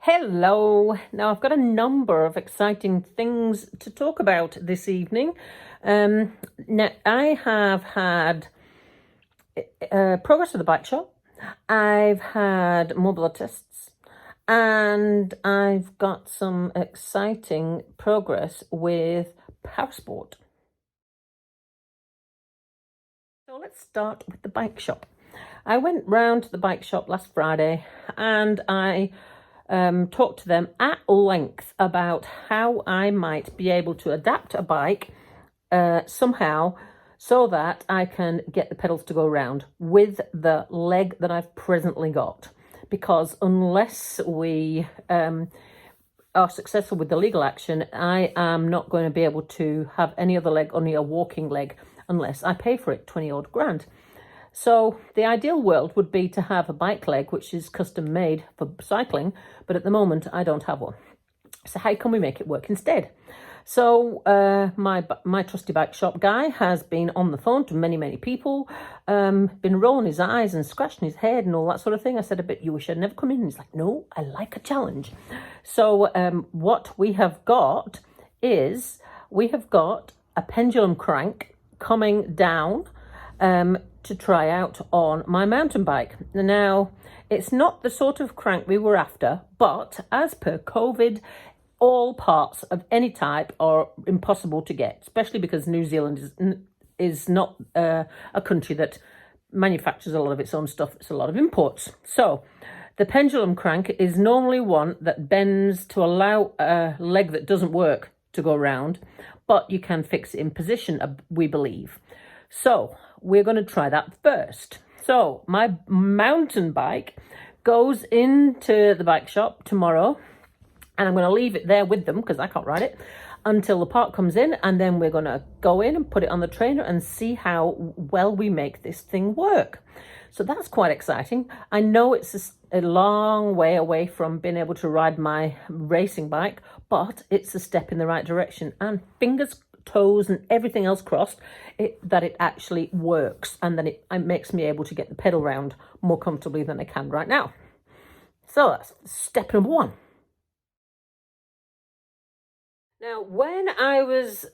Hello. Now, I've got a number of exciting things to talk about this evening. Now, I have had progress with the bike shop. I've had more blood tests, and I've got some exciting progress with parasport. So let's start with the bike shop. I went round to the bike shop last Friday, and I talked to them at length about how I might be able to adapt a bike somehow so that I can get the pedals to go around with the leg that I've presently got. Because unless we are successful with the legal action, I am not going to be able to have any other leg, only a walking leg, unless I pay for it 20 odd grand. So the ideal world would be to have a bike leg, which is custom made for cycling, but at the moment I don't have one. So how can we make it work instead? So my trusty bike shop guy has been on the phone to many people, been rolling his eyes and scratching his head and all that sort of thing. I said, I bet you wish I'd never come in. And he's like, no, I like a challenge. So what we have got is a pendulum crank coming down to try out on my mountain bike. Now, it's not the sort of crank we were after, but as per COVID, all parts of any type are impossible to get, especially because New Zealand is not a country that manufactures a lot of its own stuff. It's a lot of imports. So the pendulum crank is normally one that bends to allow a leg that doesn't work to go around, but you can fix it in position, we believe. So we're going to try that first. So my mountain bike goes into the bike shop tomorrow, and I'm going to leave it there with them because I can't ride it until the part comes in, and then we're going to go in and put it on the trainer and see how well we make this thing work. So that's quite exciting. I know it's a long way away from being able to ride my racing bike, but it's a step in the right direction, and fingers, toes and everything else crossed that it actually works, and then it makes me able to get the pedal round more comfortably than I can right now. So that's step number one. Now, when I was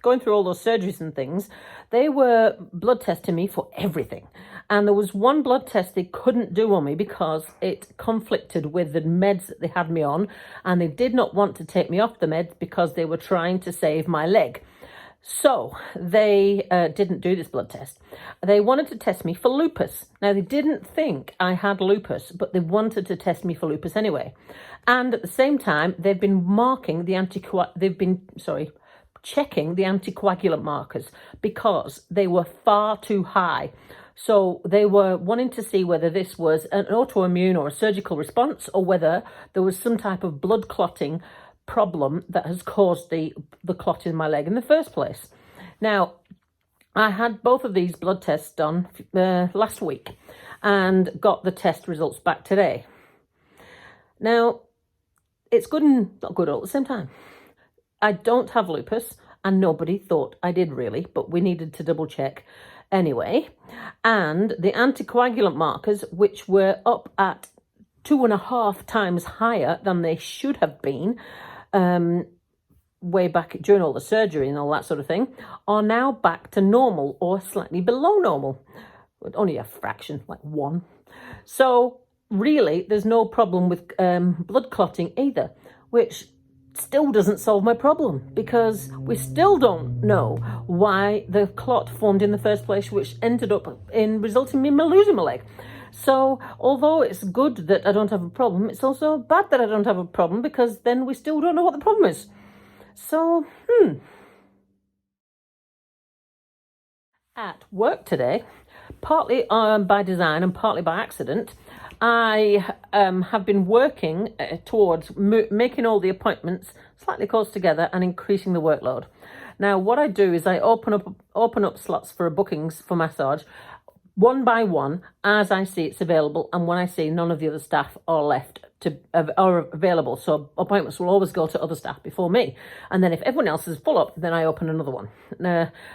going through all those surgeries and things, they were blood testing me for everything. And there was one blood test they couldn't do on me because it conflicted with the meds that they had me on, and they did not want to take me off the meds because they were trying to save my leg. So they didn't do this blood test. They wanted to test me for lupus. Now, they didn't think I had lupus, but they wanted to test me for lupus anyway. And at the same time, they've been checking the anticoagulant markers because they were far too high. So they were wanting to see whether this was an autoimmune or a surgical response, or whether there was some type of blood clotting problem that has caused the clot in my leg in the first place. Now, I had both of these blood tests done last week and got the test results back today. Now, it's good and not good all at the same time. I don't have lupus, and nobody thought I did really, but we needed to double check anyway. And the anticoagulant markers, which were up at 2.5 times higher than they should have been way back during all the surgery and all that sort of thing, are now back to normal or slightly below normal, but only a fraction, like 1. So really, there's no problem with blood clotting either, which still doesn't solve my problem, because we still don't know why the clot formed in the first place, which ended up in resulting in me losing my leg. So although it's good that I don't have a problem, it's also bad that I don't have a problem, because then we still don't know what the problem is. So, At work today, partly by design and partly by accident, I have been working towards making all the appointments slightly close together and increasing the workload. Now, what I do is I open up slots for bookings for massage one by one as I see it's available, and when I see none of the other staff are available. So appointments will always go to other staff before me. And then if everyone else is full up, then I open another one.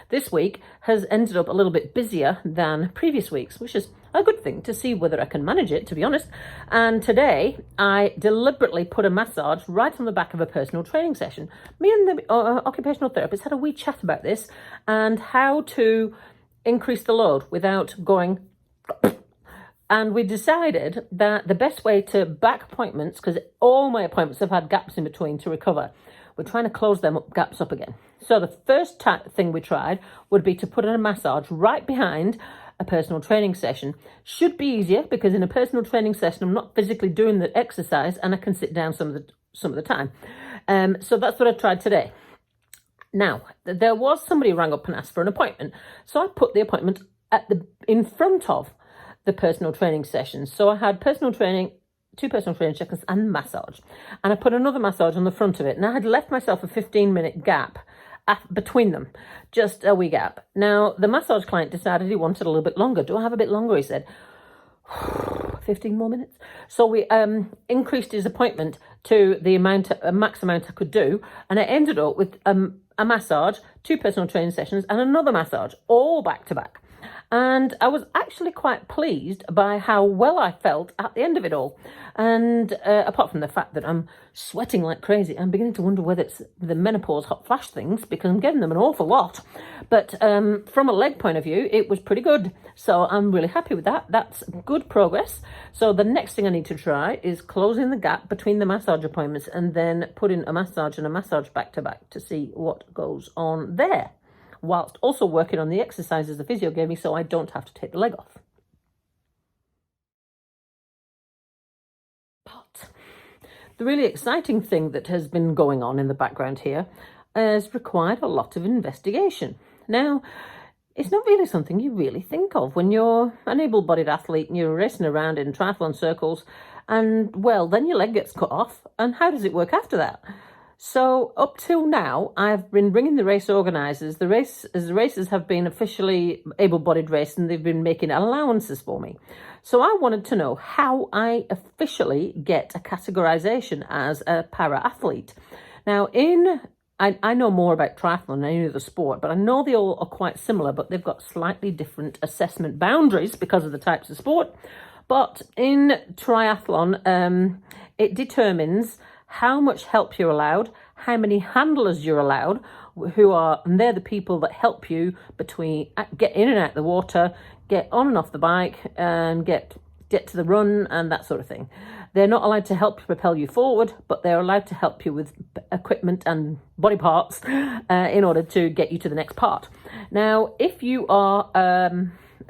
This week has ended up a little bit busier than previous weeks, which is a good thing to see whether I can manage it, to be honest. And today I deliberately put a massage right on the back of a personal training session. Me and the occupational therapist had a wee chat about this and how to increase the load without going. And we decided that the best way to back appointments, because all my appointments have had gaps in between to recover, we're trying to close them gaps up again. So the first thing we tried would be to put in a massage right behind a personal training session. Should be easier because in a personal training session, I'm not physically doing the exercise and I can sit down some of the time. So that's what I tried today. Now, there was somebody who rang up and asked for an appointment. So I put the appointment in front of the personal training sessions. So I had two personal training sessions and massage. And I put another massage on the front of it. And I had left myself a 15-minute gap between them, just a wee gap. Now, the massage client decided he wanted a little bit longer. Do I have a bit longer? He said, 15 more minutes. So we increased his appointment to the max amount I could do. And I ended up with a massage, two personal training sessions, and another massage, all back to back. And I was actually quite pleased by how well I felt at the end of it all. And apart from the fact that I'm sweating like crazy, I'm beginning to wonder whether it's the menopause hot flash things, because I'm getting them an awful lot. But from a leg point of view, it was pretty good. So I'm really happy with that. That's good progress. So the next thing I need to try is closing the gap between the massage appointments and then putting a massage and a massage back to back to see what goes on there, whilst also working on the exercises the physio gave me so I don't have to take the leg off. But the really exciting thing that has been going on in the background here has required a lot of investigation. Now, it's not really something you really think of when you're an able-bodied athlete and you're racing around in triathlon circles and, well, then your leg gets cut off. And how does it work after that? So up till now, I've been ringing the race organisers. The races have been officially able-bodied race and they've been making allowances for me. So I wanted to know how I officially get a categorisation as a para-athlete. Now, I know more about triathlon than any other sport, but I know they all are quite similar, but they've got slightly different assessment boundaries because of the types of sport. But in triathlon, it determines how much help you're allowed, how many handlers you're allowed, and they're the people that help you get in and out of the water, get on and off the bike, and get to the run and that sort of thing. They're not allowed to help propel you forward, but they're allowed to help you with equipment and body parts in order to get you to the next part. Now, if you are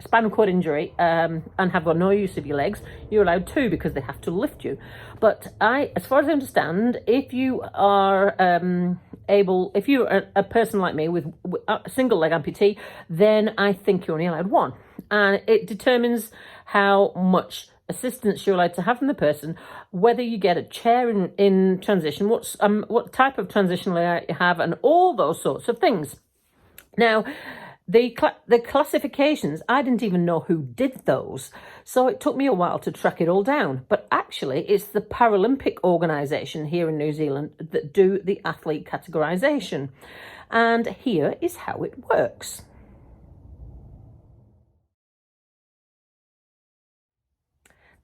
spinal cord injury and have got no use of your legs, you're allowed to because they have to lift you. But as far as I understand, if you are if you're a person like me with a single leg amputee, then I think you're only allowed one. And it determines how much assistance you're allowed to have from the person, whether you get a chair in transition, what type of transition layout you have, and all those sorts of things. Now, the classifications, I didn't even know who did those. So it took me a while to track it all down. But actually, it's the Paralympic organisation here in New Zealand that do the athlete categorisation. And here is how it works.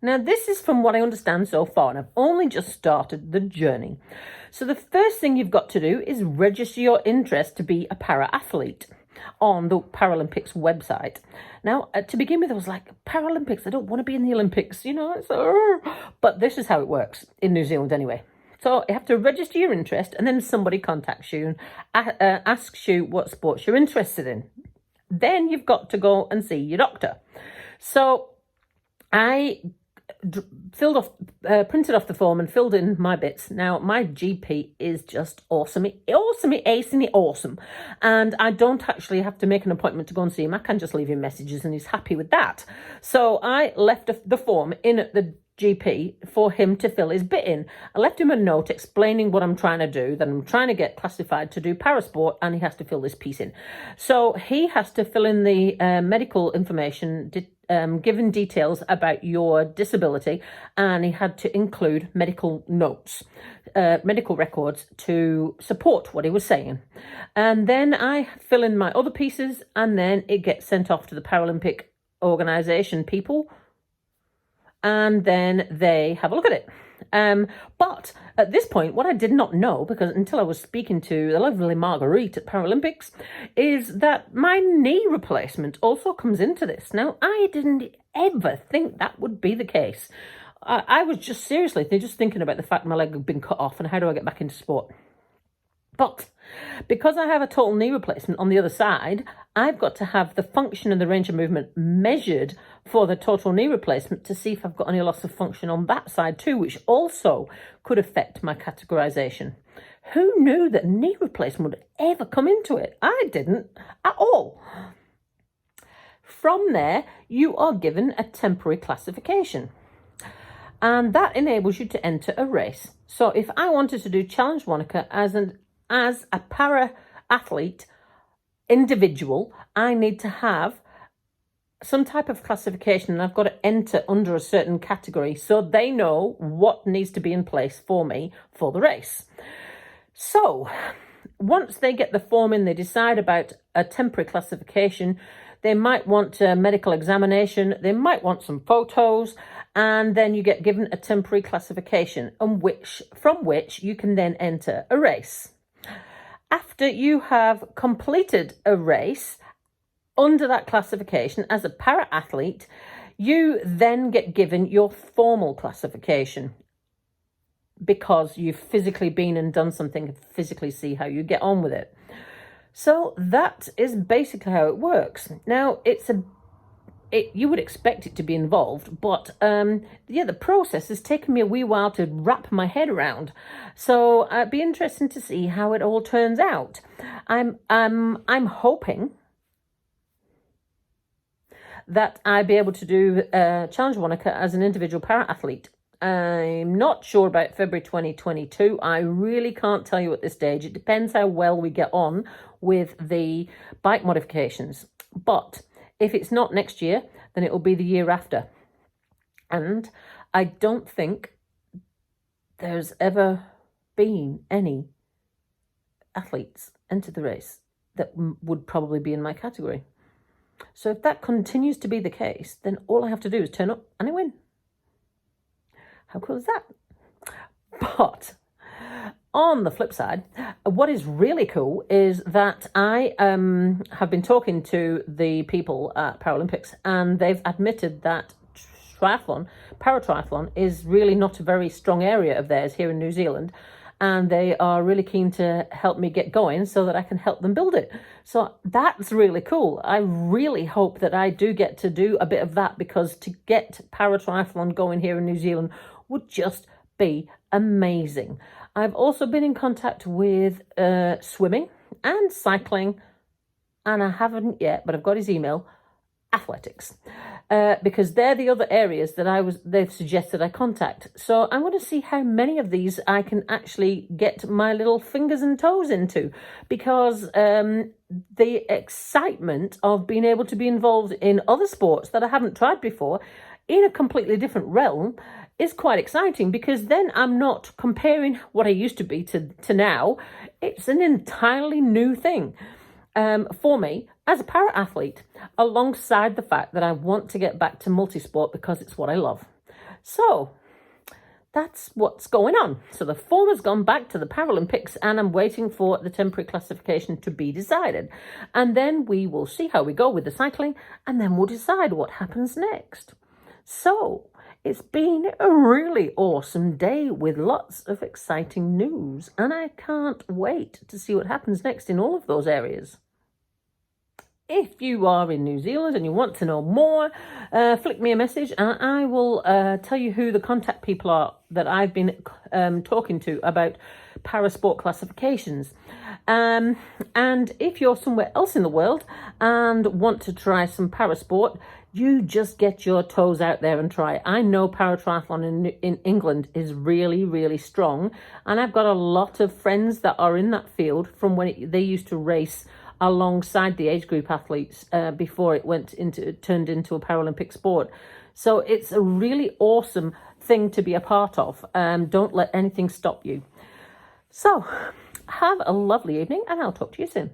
Now, this is from what I understand so far, and I've only just started the journey. So the first thing you've got to do is register your interest to be a para-athlete on the Paralympics website. Now, to begin with, I was like, Paralympics, I don't want to be in the Olympics, but this is how it works in New Zealand anyway. So you have to register your interest, and then somebody contacts you and asks you what sports you're interested in. Then you've got to go and see your doctor. So I printed off the form and filled in my bits. Now, my GP is just awesome. Awesome. And I don't actually have to make an appointment to go and see him. I can just leave him messages and he's happy with that. So I left the form in at the GP for him to fill his bit in. I left him a note explaining what I'm trying to do, that I'm trying to get classified to do parasport, and he has to fill this piece in. So he has to fill in the medical information, given details about your disability, and he had to include medical notes, medical records to support what he was saying. And then I fill in my other pieces, and then it gets sent off to the Paralympic organisation people and then they have a look at it. But at this point, what I did not know, because until I was speaking to the lovely Marguerite at Paralympics, is that my knee replacement also comes into this. Now, I didn't ever think that would be the case. I was just seriously just thinking about the fact my leg had been cut off and how do I get back into sport. But because I have a total knee replacement on the other side, I've got to have the function and the range of movement measured for the total knee replacement to see if I've got any loss of function on that side too, which also could affect my categorization. Who knew that knee replacement would ever come into it? I didn't at all. From there, you are given a temporary classification, and that enables you to enter a race. So if I wanted to do Challenge Wanaka as a para-athlete individual, I need to have some type of classification, and I've got to enter under a certain category so they know what needs to be in place for me for the race. So once they get the form in, they decide about a temporary classification. They might want a medical examination, they might want some photos, and then you get given a temporary classification from which you can then enter a race. After you have completed a race under that classification as a para-athlete, you then get given your formal classification because you've physically been and done something and physically see how you get on with it. So that is basically how it works. Now, you would expect it to be involved, but the process has taken me a wee while to wrap my head around. So it'd be interesting to see how it all turns out. I'm hoping that I'd be able to do Challenge Wanaka as an individual para-athlete. I'm not sure about February 2022. I really can't tell you at this stage. It depends how well we get on with the bike modifications. But if it's not next year, then it will be the year after. And I don't think there's ever been any athletes enter the race that would probably be in my category. So if that continues to be the case, then all I have to do is turn up and I win. How cool is that? But on the flip side, what is really cool is that I have been talking to the people at Paralympics, and they've admitted that paratriathlon is really not a very strong area of theirs here in New Zealand, and they are really keen to help me get going so that I can help them build it. So that's really cool. I really hope that I do get to do a bit of that, because to get paratriathlon going here in New Zealand would just be amazing. I've also been in contact with swimming and cycling, and I haven't yet, but I've got his email, athletics, because they're the other areas that they've suggested I contact. So I'm going to see how many of these I can actually get my little fingers and toes into, because the excitement of being able to be involved in other sports that I haven't tried before in a completely different realm is quite exciting, because then I'm not comparing what I used to be to now. It's an entirely new thing for me as a para-athlete, alongside the fact that I want to get back to multisport because it's what I love. So that's what's going on. So the form has gone back to the Paralympics, and I'm waiting for the temporary classification to be decided. And then we will see how we go with the cycling, and then we'll decide what happens next. So it's been a really awesome day with lots of exciting news, and I can't wait to see what happens next in all of those areas. If you are in New Zealand and you want to know more, flick me a message and I will tell you who the contact people are that I've been talking to about parasport classifications. And if you're somewhere else in the world and want to try some parasport, you just get your toes out there and try it. I know paratriathlon in England is really, really strong. And I've got a lot of friends that are in that field from when they used to race alongside the age group athletes before it turned into a Paralympic sport. So it's a really awesome thing to be a part of. Don't let anything stop you. So have a lovely evening, and I'll talk to you soon.